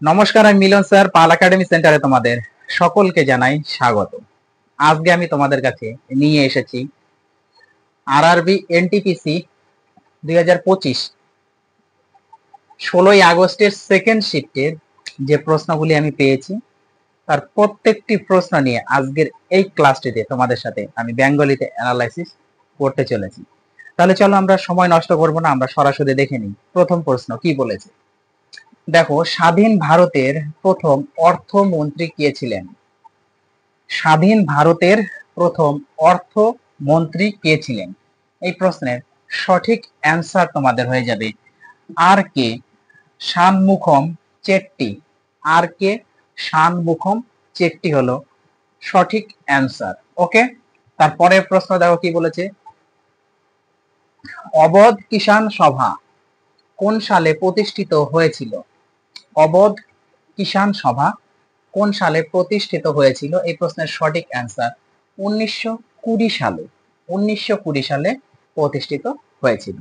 নমস্কার, আমি মিলন স্যার, পাল একাডেমি সেন্টারে তোমাদের সকলকে জানাই স্বাগত। আজকে আমি তোমাদের কাছে নিয়ে এসেছি আরআরবি এনটিপিসি 2025 16ই আগস্টের সেকেন্ড শিফটের যে প্রশ্নগুলি আমি পেয়েছি তার প্রত্যেকটি প্রশ্ন নিয়ে আজকের এই ক্লাসটিতে তোমাদের সাথে আমি বেঙ্গলিতে অ্যানালাইসিস করতে চলেছি। তাহলে চলো আমরা সময় নষ্ট করব না, আমরা সরাসরি দেখে নিই প্রথম প্রশ্ন কি বলেছে। দেখো, স্বাধীন ভারতের প্রথম অর্থমন্ত্রী কে ছিলেন? স্বাধীন ভারতের প্রথম অর্থমন্ত্রী কে ছিলেন? এই প্রশ্নের সঠিক অ্যান্সার তোমাদের হয়ে যাবে আর কে শানমুখম চেট্টি। আর কে শানমুখম চেট্টি হলো সঠিক অ্যান্সার। ওকে, তারপরের প্রশ্ন দেখো কি বলেছে। অবধ কিষাণ সভা কোন সালে প্রতিষ্ঠিত হয়েছিল? অবধ কিষাণ সভা কোন সালে প্রতিষ্ঠিত হয়েছিল? এই প্রশ্নের সঠিক অ্যান্সার 1920 সালে। 1920 সালে প্রতিষ্ঠিত হয়েছিল।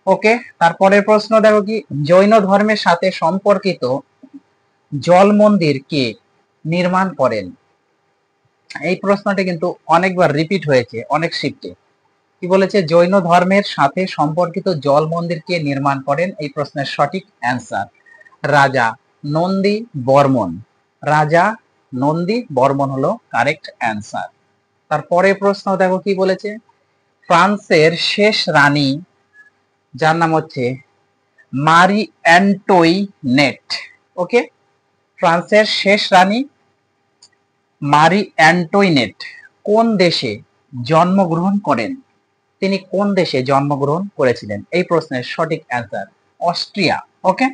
ওকে, তারপরের প্রশ্ন দেখো কি, জৈন ধর্মের সাথে সম্পর্কিত জল মন্দির কে নির্মাণ করেন? এই প্রশ্নটি কিন্তু অনেকবার রিপিট হয়েছে অনেক শিফটে। কি বলেছে? জৈন ধর্মের সাথে সম্পর্কিত জল মন্দির কে নির্মাণ করেন? এই প্রশ্নের সঠিক অ্যান্সার রাজা নন্দী বর্মন। রাজা নন্দী বর্মন হলো কারেক্ট অ্যান্সার। তারপরে প্রশ্ন দেখো কি বলেছে। ফ্রান্সের শেষ রানী যার নাম হচ্ছে মারি অ্যান্টোইনেট। ওকে, ফ্রান্সের শেষ রানী মারি অ্যান্টোইনেট কোন দেশে জন্মগ্রহণ করেন? তিনি কোন দেশে জন্মগ্রহণ করেছিলেন? এই প্রশ্নের সঠিক অ্যান্সার অস্ট্রিয়া। ওকে,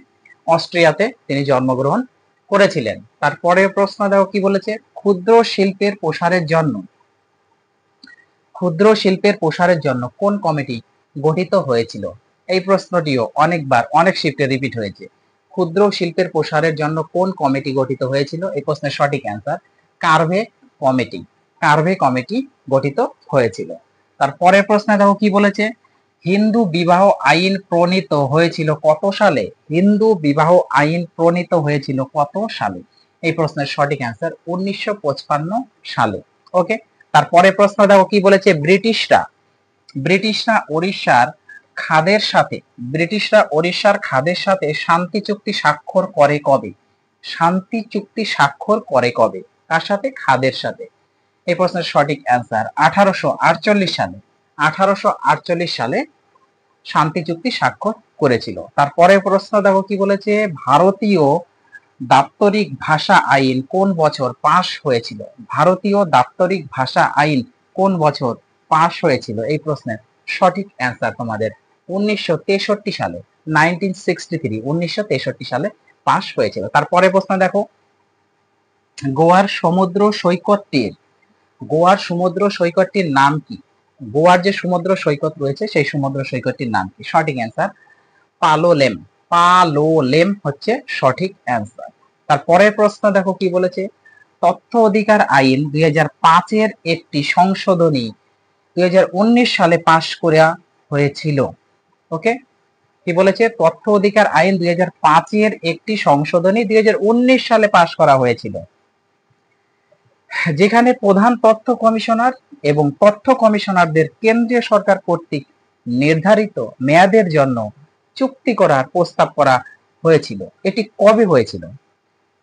অস্ট্রিয়াতে তিনি জন্মগ্রহণ করেছিলেন। তারপরে প্রশ্ন দেখো কি বলেছে। ক্ষুদ্র শিল্পের প্রসারের জন্য কোন কমিটি গঠিত হয়েছিল? এই প্রশ্নটিও অনেকবার অনেক শিফটে রিপিট হয়েছে। ক্ষুদ্র শিল্পের প্রসারের জন্য কোন কমিটি গঠিত হয়েছিল? এই প্রশ্নের সঠিক অ্যান্সার কার্ভে কমিটি। কার্ভে কমিটি গঠিত হয়েছিল। তারপরের প্রশ্নে দেখো কি বলেছে। হিন্দু বিবাহ আইন প্রণীত হয়েছিল কত সালে? হিন্দু বিবাহ আইন প্রণীত হয়েছিল কত সালে? এই প্রশ্নের সঠিক অ্যান্সার 1955 সালে। ওকে, তারপরে প্রশ্ন দেখো কি বলেছে। ব্রিটিশরা ওড়িশার খাদের সাথে শান্তি চুক্তি স্বাক্ষর করে কবে? শান্তি চুক্তি স্বাক্ষর করে কবে? কার সাথে? খাদের সাথে। এই প্রশ্নের সঠিক অ্যান্সার 1848 সালে। 1848 সালে শান্তি চুক্তি স্বাক্ষর করেছিল। তারপরে প্রশ্ন দেখো কি বলেছে। ভারতীয় দাপ্তরিক ভাষা আইন কোন বছর পাশ হয়েছিল? ভারতীয় দাপ্তরিক ভাষা আইন কোন বছর পাশ হয়েছিল? এই প্রশ্নের সঠিক অ্যান্সার তোমাদের 1963 সালে। 1963, 1963 সালে পাশ হয়েছিল। তারপরে প্রশ্ন দেখো। গোয়ার সমুদ্র সৈকতটির নাম কি? গোয়ার যে সমুদ্র সৈকত রয়েছে সেই সমুদ্র সৈকতটির নাম কি? সঠিক অ্যান্সার পালোলেম। পালোলেম হচ্ছে সঠিক অ্যান্সার। তারপরের প্রশ্ন দেখো কি বলেছে। তথ্য অধিকার আইন 2005 এর একটি সংশোধনী 2019 সালে পাশ করা হয়েছিল। ওকে, কি বলেছে? তথ্য অধিকার আইন 2005 এর একটি সংশোধনী 2019 সালে পাশ করা হয়েছিল, যেখানে প্রধান তথ্য কমিশনার এবং তথ্য কমিশনারদের কেন্দ্রীয় সরকার কর্তৃক নির্ধারিত মেয়াদের জন্য চুক্তি করার প্রস্তাব করা হয়েছিল। এটি কবে হয়েছিল?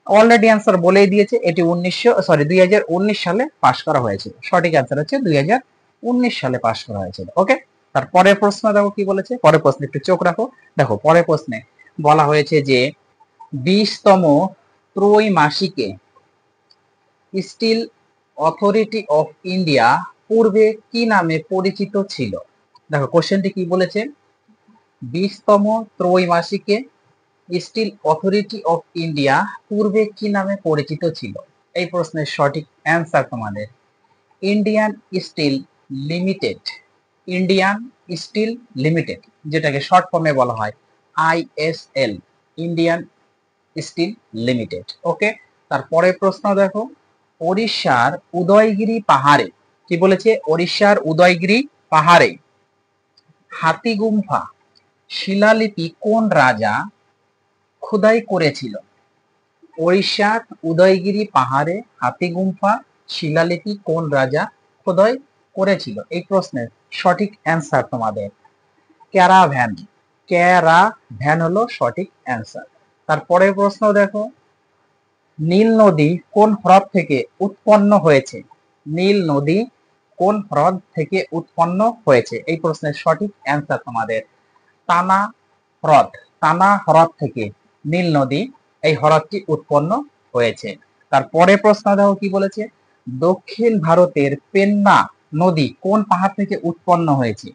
অলরেডি অ্যান্সার বলেই দিয়েছে, এটি 2019 সালে পাশ করা হয়েছিল। সঠিক অ্যান্সার হচ্ছে 2019 সালে পাশ করা হয়েছিল। ওকে, তার পরের প্রশ্ন দেখো কি বলেছে। পরের প্রশ্নে একটু চোখ রাখো। দেখো, পরের প্রশ্নে বলা হয়েছে যে 20তম ত্রৈমাসিকে স্টিল অথরিটি অফ ইন্ডিয়া পূর্বে কি নামে পরিচিত ছিল? দেখো, কোশ্চেনটি কি বলেছে। 20তম ত্রৈমাসিকে স্টিল অথরিটি অফ ইন্ডিয়া পূর্বে কি নামে পরিচিত ছিল? এই প্রশ্নের সঠিক অ্যান্সার তোমাদের Indian Steel Limited. Indian Steel Limited, যেটাকে শর্ট ফর্মে বলা হয় ISL, Indian Steel Limited. Okay, তারপরে প্রশ্ন দেখো। ওড়িশার উদয়গিরি পাহাড়ে, কি বলেছে? ওড়িশার উদয়গিরি পাহাড়ে হাতিগুম্ফা শিলালিপি কোন রাজা খোদাই করেছিল? ওড়িশার উদয়গিরি পাহাড়ে হাতিগুম্ফা শিলালিপি কোন রাজা খোদাই করেছিল? এই প্রশ্নের সঠিক অ্যান্সার তোমাদের ক্যারাভ্যান। ক্যারাভ্যান হলো সঠিক অ্যান্সার। তারপরের প্রশ্ন দেখো, নীল নদী কোন হ্রদ থেকে উৎপন্ন হয়েছে? নীল নদী কোন হ্রদ থেকে উৎপন্ন হয়েছে? এই প্রশ্নের সঠিক অ্যান্সার তোমাদের তানা হ্রদ। তানা হ্রদ থেকে নীল নদী এই হ্রদটি উৎপন্ন হয়েছে। তারপরে প্রশ্ন দেখো কি বলেছে, দক্ষিণ ভারতের পেন্না নদী কোন পাহাড় থেকে উৎপন্ন হয়েছে?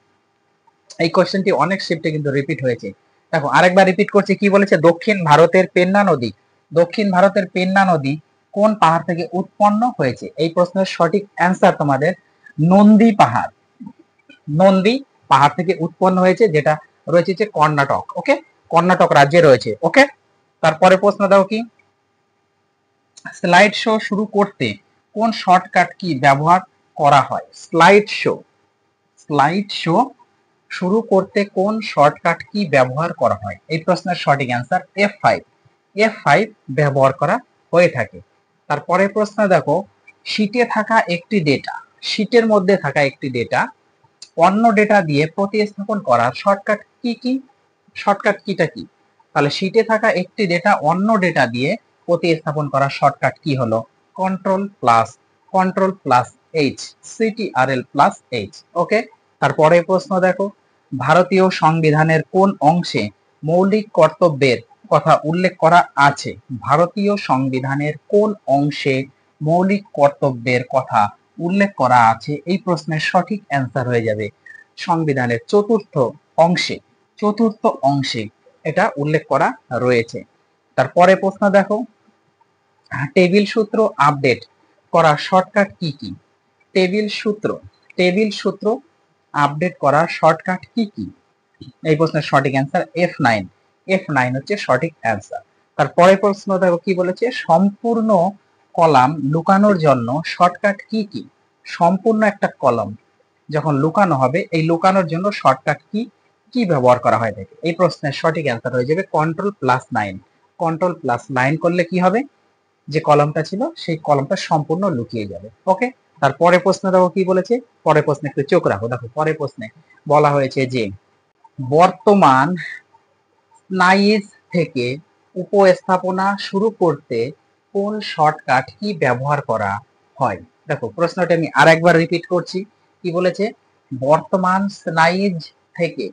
এই কোশ্চেনটি অনেক শিফটে কিন্তু রিপিট হয়েছে। দেখো আরেকবার রিপিট করছি, কি বলেছে, দক্ষিণ ভারতের পেন্না নদী। দক্ষিণ ভারতের পেন্না নদী কোন পাহাড় থেকে উৎপন্ন হয়েছে? এই প্রশ্নের সঠিক অ্যান্সার তোমাদের নন্দী পাহাড়। নন্দী পাহাড় থেকে উৎপন্ন হয়েছে, যেটা রয়েছে যে কর্ণাটক। ওকে, কর্ণাটক রাজ্যে রয়েছে। ওকে, তারপরে প্রশ্ন দাও কি, স্লাইড শো শুরু করতে কোন শর্টকাট কি ব্যবহার করা হয়? স্লাইড শো, স্লাইড শো শুরু করতে কোন শর্টকাট কি ব্যবহার করা হয়? এই প্রশ্নের সঠিক অ্যান্সার F5। F5 ব্যবহার করা হয়ে থাকে। তারপরে প্রশ্ন দেখো, শীটে থাকা একটি ডেটা, শীটের মধ্যে থাকা একটি ডেটা অন্য ডেটা দিয়ে প্রতিস্থাপন করার শর্টকাট কি কি? শর্টকাট কিটা কি? তাহলে শীটে থাকা একটি ডেটা অন্য ডেটা দিয়ে প্রতিস্থাপন করার শর্টকাট কি হলো? Control plus H, CTRL plus H. Okay, তারপরে প্রশ্ন দেখো, ভারতীয় সংবিধানের কোন অংশে মৌলিক কর্তব্যের কথা উল্লেখ করা আছে? ভারতীয় সংবিধানের কোন অংশে মৌলিক কর্তব্যের কথা উল্লেখ করা আছে? এই প্রশ্নের সঠিক অ্যান্সার হয়ে যাবে সংবিধানের চতুর্থ অংশে। চতুর্থ অংশে এটা উল্লেখ করা রয়েছে। তারপরে প্রশ্ন দেখো, টেবিল সূত্র আপডেট করার শর্টকাট কি কি? টেবিল সূত্র আপডেট করার শর্টকাট কি কি? এই প্রশ্নের সঠিক অ্যান্সার F9। F9 হচ্ছে সঠিক অ্যান্সার। তারপরে প্রশ্ন দেখো কি বলেছে, সম্পূর্ণ কলাম লুকানোর জন্য শর্টকাট কি কি? সম্পূর্ণ একটা কলাম যখন লুকানো হবে, এই লুকানোর জন্য শর্টকাট কি কি ব্যবহার করা হয় থাকে? এই প্রশ্নের সঠিক অ্যান্সার হয়ে যাবে Ctrl+9। Ctrl+9 করলে কি হবে, যে কলামটা ছিল সেই কলামটা সম্পূর্ণ লুকিয়ে যাবে। ওকে, তারপরে প্রশ্ন দেখো কি বলেছে, পরের প্রশ্নে একটু চোখ রাখো। দেখো পরের প্রশ্নে বলা হয়েছে যে বর্তমান স্নাইজ থেকে উপস্থাপনা শুরু করতে কোন শর্টকাট কি ব্যবহার করা হয়? দেখো প্রশ্নটা আমি আরেকবার রিপিট করছি, কি বলেছে, বর্তমান স্নাইজ থেকে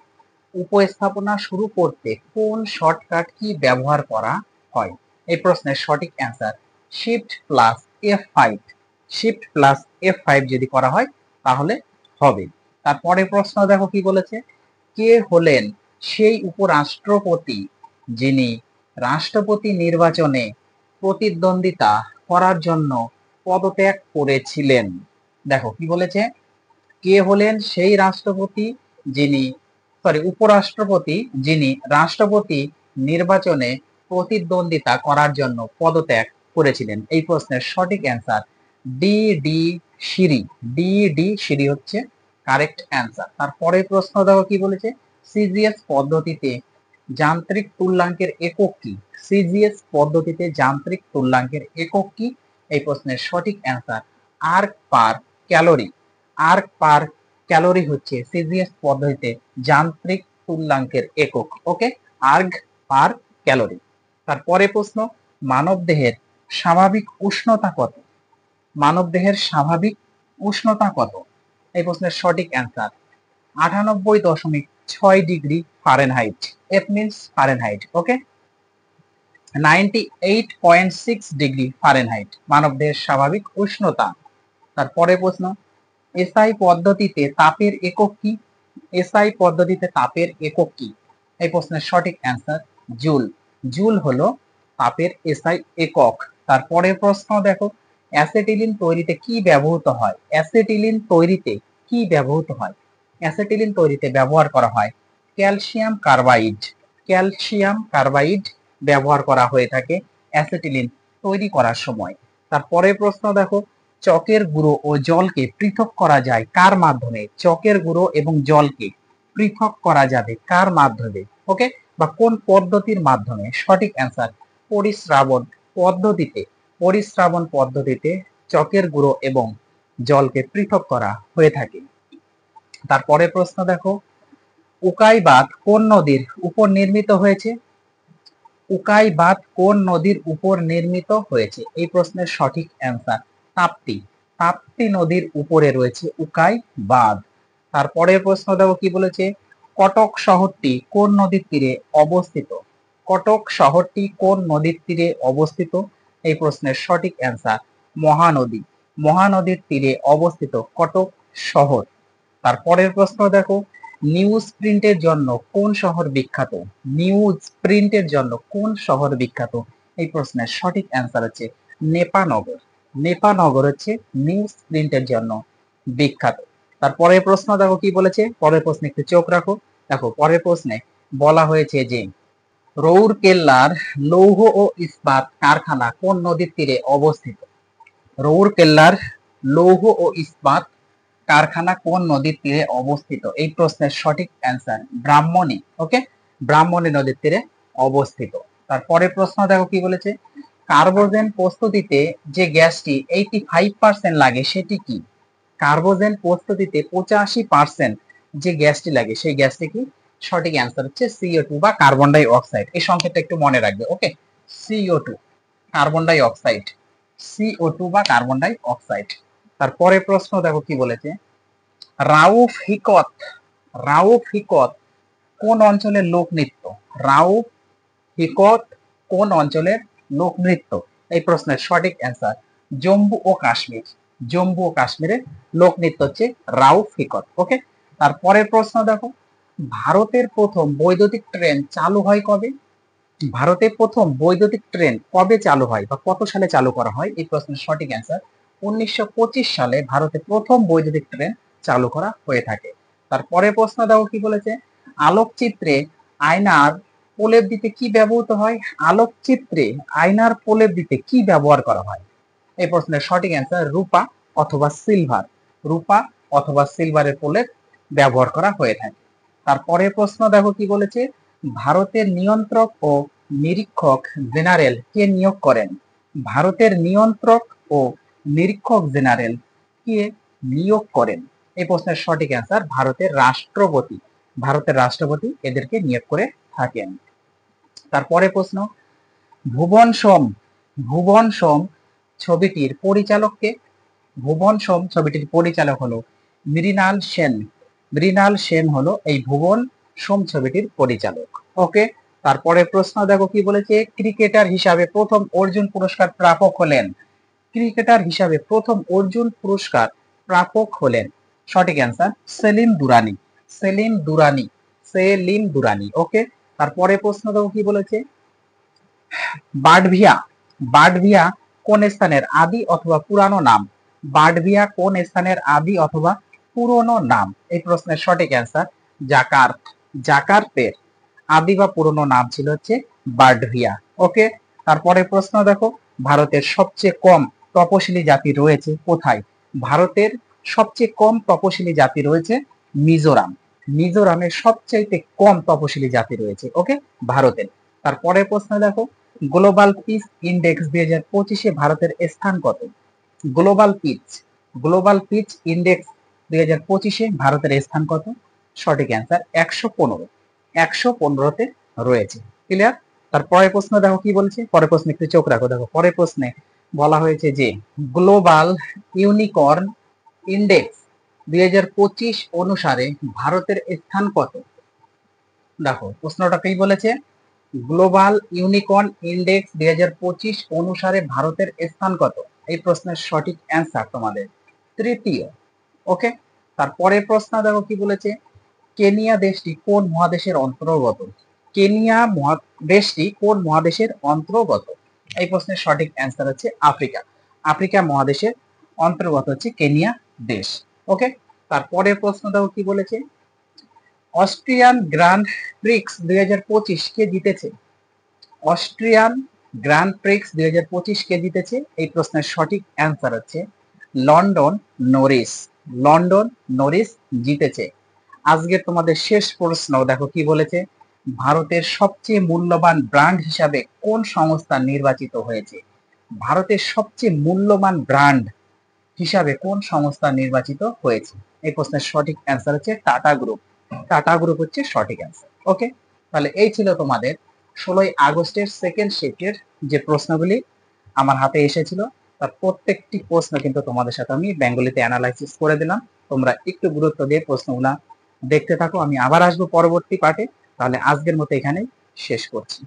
উপস্থাপনা শুরু করতে কোন শর্টকাট কি ব্যবহার করা হয়? এই প্রশ্নের সঠিক অ্যান্সার Shift+F5। Shift+F5 যদি করা হয় তাহলে হবে। তারপরে প্রশ্ন দেখো কি বলেছে, কে হলেন সেই উপরাষ্ট্রপতি যিনি রাষ্ট্রপতি নির্বাচনে প্রতিদ্বন্দ্বিতা করার জন্য পদত্যাগ করেছিলেন? দেখো কি বলেছে, কে হলেন সেই রাষ্ট্রপতি যিনি উপরাষ্ট্রপতি যিনি রাষ্ট্রপতি নির্বাচনে প্রতিদ্বন্দ্বিতা করার জন্য পদত্যাগ করেছিলেন? এই প্রশ্নের সঠিক অ্যান্সার ডি সিরি হচ্ছে কারেক্ট অ্যান্সার। তারপরে প্রশ্ন দেখো কি বলেছে, সিজিএস পদ্ধতিতে যান্ত্রিক তুল্যাঙ্কের একক কি? সিজিএস পদ্ধতিতে যান্ত্রিক তুল্যাঙ্কের একক কি? এই প্রশ্নের সঠিক অ্যান্সার আর্ক পার ক্যালোরি। আর্ক পার ক্যালোরি হচ্ছে সিজিএস পদ্ধতিতে যান্ত্রিক তুল্যাঙ্কের একক। ওকে, আর্ক পার ক্যালোরি। তারপরে প্রশ্ন, মানবদেহের স্বাভাবিক উষ্ণতা কত? মানবদেহের স্বাভাবিক উষ্ণতা কত? এই প্রশ্নের সঠিক answer 98.6 degree Fahrenheit. F means Fahrenheit. Okay, 98.6 degree Fahrenheit মানবদেহের স্বাভাবিক উষ্ণতা। তারপরে প্রশ্ন, এসআই পদ্ধতিতে তাপের একক কি? এসআই পদ্ধতিতে তাপের একক কি? এই প্রশ্নের সঠিক অ্যান্সার জুল। জুল হলো তাপের এসআই একক। তারপরে প্রশ্ন দেখো, অ্যাসিটিলিন তৈরিতে কি ব্যবহৃত হয়? অ্যাসিটিলিন তৈরিতে কি ব্যবহৃত হয়? অ্যাসিটিলিন তৈরিতে ব্যবহার করা হয় ক্যালসিয়াম কার্বাইড। ক্যালসিয়াম কার্বাইড ব্যবহার করা হয়ে থাকে অ্যাসিটিলিন তৈরি করার সময়। তারপরে প্রশ্ন দেখো, চকের গুঁড়ো ও জলকে পৃথক করা যায় কার মাধ্যমে? চকের গুঁড়ো এবং জলকে পৃথক করা যাবে কার মাধ্যমে? ওকে, বা কোন পদ্ধতির মাধ্যমে? সঠিক অ্যান্সার পরিস্রাবণ পদ্ধতিতে পরিস্রাবণ পদ্ধতিতে চকের গুঁড়ো এবং জলকে পৃথক করা হয়ে থাকে? তারপরে প্রশ্ন দেখো, উকাই বাঁধ কোন নদীর উপর নির্মিত হয়েছে? উকাই বাঁধ কোন নদীর উপর নির্মিত হয়েছে? এই প্রশ্নের সঠিক অ্যান্সার তাপ্তি। তাপ্তি নদীর উপরে রয়েছে উকাই বাঁধ। তারপরের প্রশ্ন দেখো কি বলেছে, কটক শহরটি কোন নদীর তীরে অবস্থিত? কটক শহরটি কোন নদীর তীরে অবস্থিত? এই প্রশ্নের সঠিক অ্যান্সার মহানদী। মহানদীর তীরে অবস্থিত কটক শহর। তারপরের প্রশ্ন দেখো, নিউজ প্রিন্টের জন্য কোন শহর বিখ্যাত? নিউজ প্রিন্টের জন্য কোন শহর বিখ্যাত? এই প্রশ্নের সঠিক অ্যান্সার হচ্ছে নেপানগর। নেপানগর হচ্ছে নিউজ প্রিন্টের জন্য বিখ্যাত। তারপরের প্রশ্ন দেখো কি বলেছে, পরের প্রশ্নে একটু চোখ রাখো। দেখো পরের প্রশ্নে বলা হয়েছে যে রৌরকেল্লার লৌহ ও ইস্পাত কারখানা কোন নদীর তীরে অবস্থিত? রৌরকেল্লার লৌহ ও ইস্পাত কারখানা কোন নদীর তীরে অবস্থিত? এই প্রশ্নের সঠিক অ্যান্সার ব্রাহ্মণী। ওকে, ব্রাহ্মণী নদীর তীরে অবস্থিত। তারপরে প্রশ্ন দেখো কি বলেছে, কার্বোজেন প্রস্তুতিতে যে গ্যাসটি 85% লাগে সেটি কি? কার্বোজেন প্রস্তুতিতে 85% যে গ্যাসটি লাগে সেই গ্যাসটি কি? সঠিক অ্যান্সার হচ্ছে CO2 বা কার্বন ডাই অক্সাইড। এই সংকেতটা একটু মনে রাখবে। ওকে, CO2 carbon die oxide, CO2 বা কার্বন ডাই অক্সাইড। তারপরে প্রশ্ন দেখো কি বলেছে, রাউফ হিকত, রাউফ হিকত কোন অঞ্চলের লোকনৃত্য? রাউফ হিকত কোন অঞ্চলের লোকনৃত্য? এই প্রশ্নের সঠিক অ্যান্সার জম্মু ও কাশ্মীর। জম্মু ও কাশ্মীরের লোকনৃত্য হচ্ছে রাউফ হিকত। ওকে, তারপরের প্রশ্ন দেখো, ভারতের প্রথম বৈদ্যুতিক ট্রেন চালু হয় কবে? ভারতের প্রথম বৈদ্যুতিক ট্রেন কবে চালু হয় বা কত সালে চালু করা হয়? এই প্রশ্নের সঠিক অ্যান্সার 1925 সালে ভারতে প্রথম বৈদ্যুতিক ট্রেন চালু করা হয়ে থাকে। তারপরে প্রশ্ন দেখো কি বলেছে, আলোকচিত্রে আয়নার প্রলেপ দিতে কি ব্যবহৃত হয়? আলোকচিত্রে আয়নার প্রলেপ দিতে কি ব্যবহার করা হয়? এই প্রশ্নের সঠিক অ্যান্সার রূপা অথবা সিলভার। রূপা অথবা সিলভারের প্রলেপ ব্যবহার করা হয়ে থাকে। তারপরে প্রশ্ন দেখো কি বলেছে, ভারতের নিয়ন্ত্রক ও নিরীক্ষক জেনারেল কে নিয়োগ করেন? ভারতের নিয়ন্ত্রক ও নিরীক্ষক জেনারেল কে নিয়োগ করেন? এই প্রশ্নের সঠিক অ্যান্সার ভারতের রাষ্ট্রপতি। ভারতের রাষ্ট্রপতি এদেরকে নিয়োগ করে থাকেন। তারপরে প্রশ্ন, ভুবন সোম, ভুবন সোম ছবিটির পরিচালক কে? ভুবন সোম ছবিটির পরিচালক হলো মৃণাল সেন। মৃণাল সেন হলো এই ভুবন সোম ছবিটির পরিচালক। ওকে, তারপরে প্রশ্ন দেখো কি বলেছে, ক্রিকেটার হিসাবে প্রথম অর্জুন পুরস্কার প্রাপক হলেন? ক্রিকেটার হিসাবে প্রথম অর্জুন পুরস্কার প্রাপক হলেন, সঠিক অ্যান্সার সেলিম দুরানি। সেলিম দুরানি, সেলিম দুরানি। ওকে, তারপরে প্রশ্ন দেখো কি বলেছে, বাটভিয়া, বাটভিয়া কোন স্থানের আদি অথবা পুরানো নাম? বাটভিয়া কোন স্থানের আদি অথবা পুরনো নাম? এই প্রশ্নের সঠিক অ্যান্সার জাকার্ত। জাকার্তের আদি বা পুরনো নাম ছিল হচ্ছে বাটভিয়া। ওকে, তারপরে প্রশ্ন দেখো, ভারতের সবচেয়ে কম তপশিলি জাতি রয়েছে কোথায়? ভারতের সবচেয়ে কম তপশিলি জাতি রয়েছে মিজোরাম। মিজোরামের সবচাইতে কম তপশিলি জাতি রয়েছে ওকে ভারতের। তারপরে প্রশ্ন দেখো, গ্লোবাল পিস ইন্ডেক্স 2025-এ ভারতের স্থান কত? Global peace, global peace index 2025-এ ভারতের স্থান কত? সঠিক অ্যান্সার 115। 115তে রয়েছে। ক্লিয়ার? তারপরে প্রশ্ন দেখো কি বলছে, পরের প্রশ্নে একটু চোখ রাখো। দেখো পরের প্রশ্নে বলা হয়েছে যে গ্লোবাল ইউনিকর্ন ইন্ডেক্স 2025 অনুসারে ভারতের স্থান কত? দেখো প্রশ্নটা কি বলেছে, গ্লোবাল ইউনিকর্ন ইন্ডেক্স 2025 অনুসারে ভারতের স্থান কত? এই প্রশ্নের সঠিক অ্যান্সার তোমাদের তৃতীয়। ওকে, তারপরের প্রশ্ন দেখো কি বলেছে, কেনিয়া দেশটি কোন মহাদেশের অন্তর্গত? কেনিয়া দেশটি কোন মহাদেশের অন্তর্গত? এই প্রশ্নের সঠিক অ্যান্সার হচ্ছে আফ্রিকা। আফ্রিকা মহাদেশের অন্তর্গত হচ্ছে কেনিয়া দেশ। ওকে, তারপরের প্রশ্ন দেখো কি বলেছে, অস্ট্রিয়ান গ্র্যান্ড প্রিক্স 2025 কে জিতেছে? অস্ট্রিয়ান গ্র্যান্ড প্রিক্স 2025 কে জিতেছে? এই প্রশ্নের সঠিক অ্যান্সার হচ্ছে লন্ডন নরিস। লন্ডন নরিস জিতেছে। আজকে তোমাদের শেষ প্রশ্ন দেখো কি বলেছে, ভারতের সবচেয়ে মূল্যবান ব্র্যান্ড হিসাবে কোন সংস্থা নির্বাচিত হয়েছে? ভারতের সবচেয়ে মূল্যবান ব্র্যান্ড হিসাবে কোন সংস্থা নির্বাচিত হয়েছে? এই প্রশ্নের সঠিক অ্যান্সার হচ্ছে টাটা গ্রুপ। টাটা গ্রুপ হচ্ছে সঠিক অ্যান্সার। ওকে, তাহলে এই ছিল তোমাদের 16ই আগস্টের সেকেন্ড শিফটের যে প্রশ্নগুলি আমার হাতে এসেছিল, তার প্রত্যেকটি প্রশ্ন কিন্তু তোমাদের সাথে আমি বেঙ্গলিতে অ্যানালাইসিস করে দিলাম। তোমরা একটু গুরুত্ব দিয়ে প্রশ্নগুলা দেখতে থাকো। আমি আবার আসবো পরবর্তী পার্টে। তাহলে আজকের মতো এখানেই শেষ করছি।